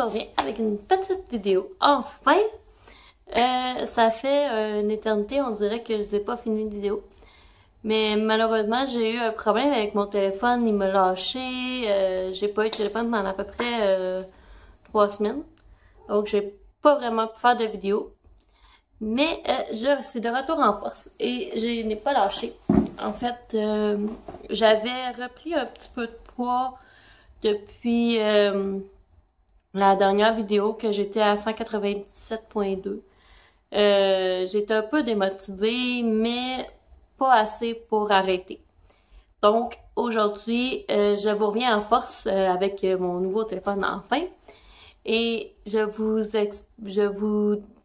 reviens avec une petite vidéo. Enfin, ça fait une éternité, on dirait que je n'ai pas fini une vidéo. Mais malheureusement, j'ai eu un problème avec mon téléphone, il m'a lâché. J'ai pas eu de téléphone pendant à peu près 3 semaines. Donc, j'ai pas vraiment pu faire de vidéo. Mais je suis de retour en force et je n'ai pas lâché. En fait, j'avais repris un petit peu de poids depuis la dernière vidéo que j'étais à 197,2. J'étais un peu démotivée, mais pas assez pour arrêter. Donc, aujourd'hui, je vous reviens en force avec mon nouveau téléphone enfin. Et je vous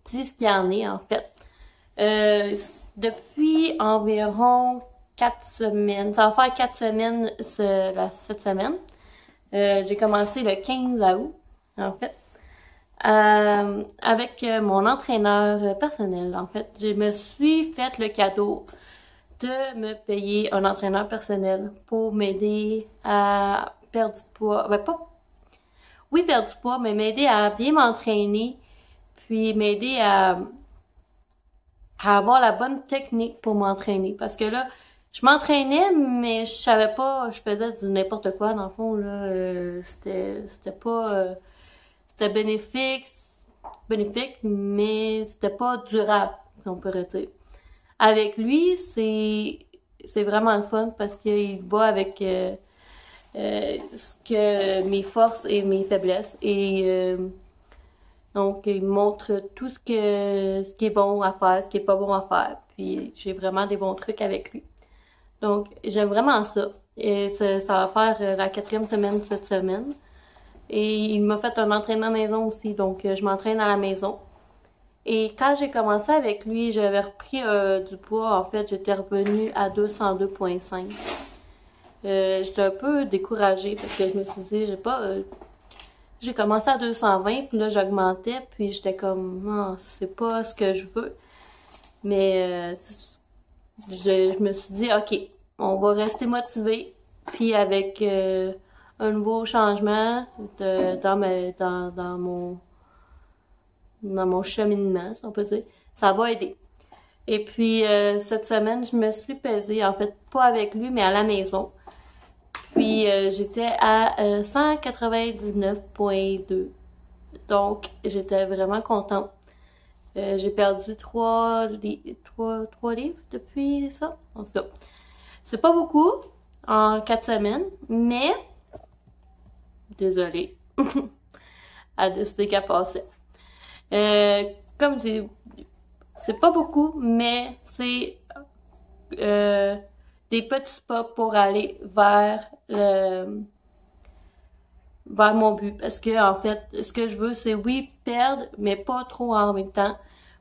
dis ce qu'il y en est, en fait. Depuis environ 4 semaines, ça va faire 4 semaines cette semaine. J'ai commencé le 15 août, en fait, avec mon entraîneur personnel. En fait, je me suis fait le cadeau de me payer un entraîneur personnel pour m'aider à perdre du poids. Ben, oui, perdre du poids, mais m'aider à bien m'entraîner, puis m'aider à avoir la bonne technique pour m'entraîner. Parce que là, je m'entraînais, mais je savais pas, je faisais du n'importe quoi, dans le fond, là. C'était pas... c'était bénéfique, mais c'était pas durable, on pourrait dire. Avec lui, c'est vraiment le fun parce qu'il va avec ce que mes forces et mes faiblesses. Et donc, il montre tout ce qui est bon à faire, ce qui est pas bon à faire. Puis, j'ai vraiment des bons trucs avec lui. Donc, j'aime vraiment ça. Et ça va faire la 4e semaine cette semaine. Et il m'a fait un entraînement maison aussi. Donc, je m'entraîne à la maison. Et quand j'ai commencé avec lui, j'avais repris du poids. En fait, j'étais revenue à 202,5. J'étais un peu découragée parce que je me suis dit, j'ai commencé à 220, puis là, j'augmentais, puis j'étais comme, non, c'est pas ce que je veux. Mais je me suis dit, OK, on va rester motivé, puis avec un nouveau changement dans mon cheminement, si on peut dire, ça va aider. Et puis, cette semaine, je me suis pesée, en fait, pas avec lui, mais à la maison. Puis, j'étais à 199,2. Donc, j'étais vraiment contente. J'ai perdu 3 livres depuis ça. En tout cas, c'est pas beaucoup en 4 semaines, mais désolée, à décider qu'elle passait. Comme je dis, c'est pas beaucoup, mais c'est des petits pas pour aller vers mon but. Parce que, en fait, ce que je veux, c'est oui, perdre, mais pas trop en même temps,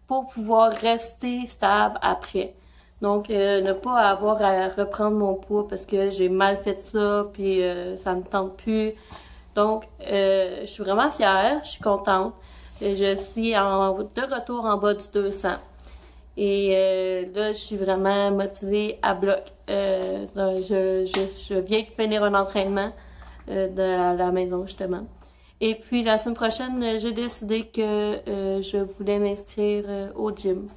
pour pouvoir rester stable après. Donc, ne pas avoir à reprendre mon poids parce que j'ai mal fait ça, puis ça me tente plus. Donc, je suis vraiment fière, je suis contente. Je suis de retour en bas du 200. Et là, je suis vraiment motivée à bloc. Je viens de finir un entraînement à la maison, justement. Et puis, la semaine prochaine, j'ai décidé que je voulais m'inscrire au gym.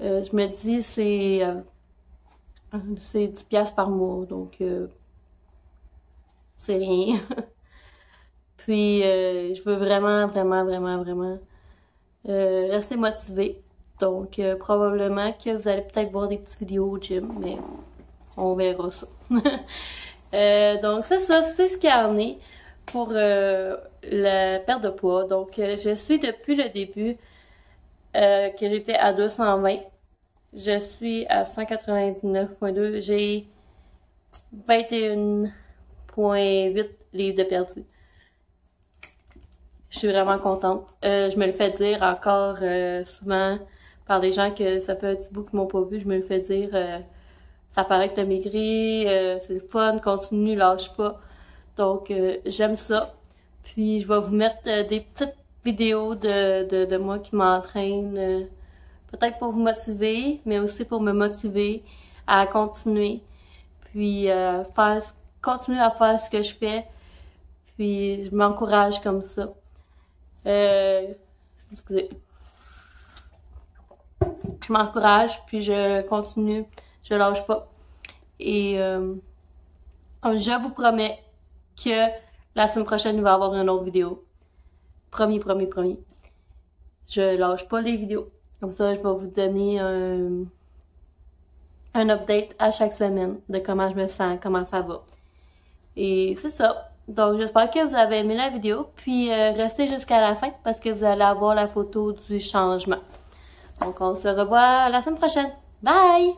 Je me dis, c'est 10$ par mois, donc c'est rien. Puis, je veux vraiment, vraiment, vraiment, vraiment rester motivée. Donc, probablement que vous allez peut-être voir des petites vidéos au gym, mais on verra ça. Donc, c'est ça, c'est ce qu'il y en est pour la perte de poids. Donc, je suis depuis le début que j'étais à 220. Je suis à 199,2. J'ai 21,8 livres de perdu. Je suis vraiment contente. Je me le fais dire encore souvent par des gens que ça fait un petit bout qu'ils m'ont pas vu. Je me le fais dire, ça paraît que t'as maigri, c'est le fun, continue, lâche pas. Donc, j'aime ça. Puis, je vais vous mettre des petites vidéos de moi qui m'entraîne. Peut-être pour vous motiver, mais aussi pour me motiver à continuer. Puis, continuer à faire ce que je fais. Puis, je m'encourage comme ça. Excusez. Je m'encourage, puis je continue, je lâche pas. Et je vous promets que la semaine prochaine, il va y avoir une autre vidéo. Promis, promis, promis. Je lâche pas les vidéos. Comme ça, je vais vous donner un update à chaque semaine de comment je me sens, comment ça va. Et c'est ça. Donc, j'espère que vous avez aimé la vidéo. Puis, restez jusqu'à la fin parce que vous allez avoir la photo du changement. Donc, on se revoit la semaine prochaine. Bye!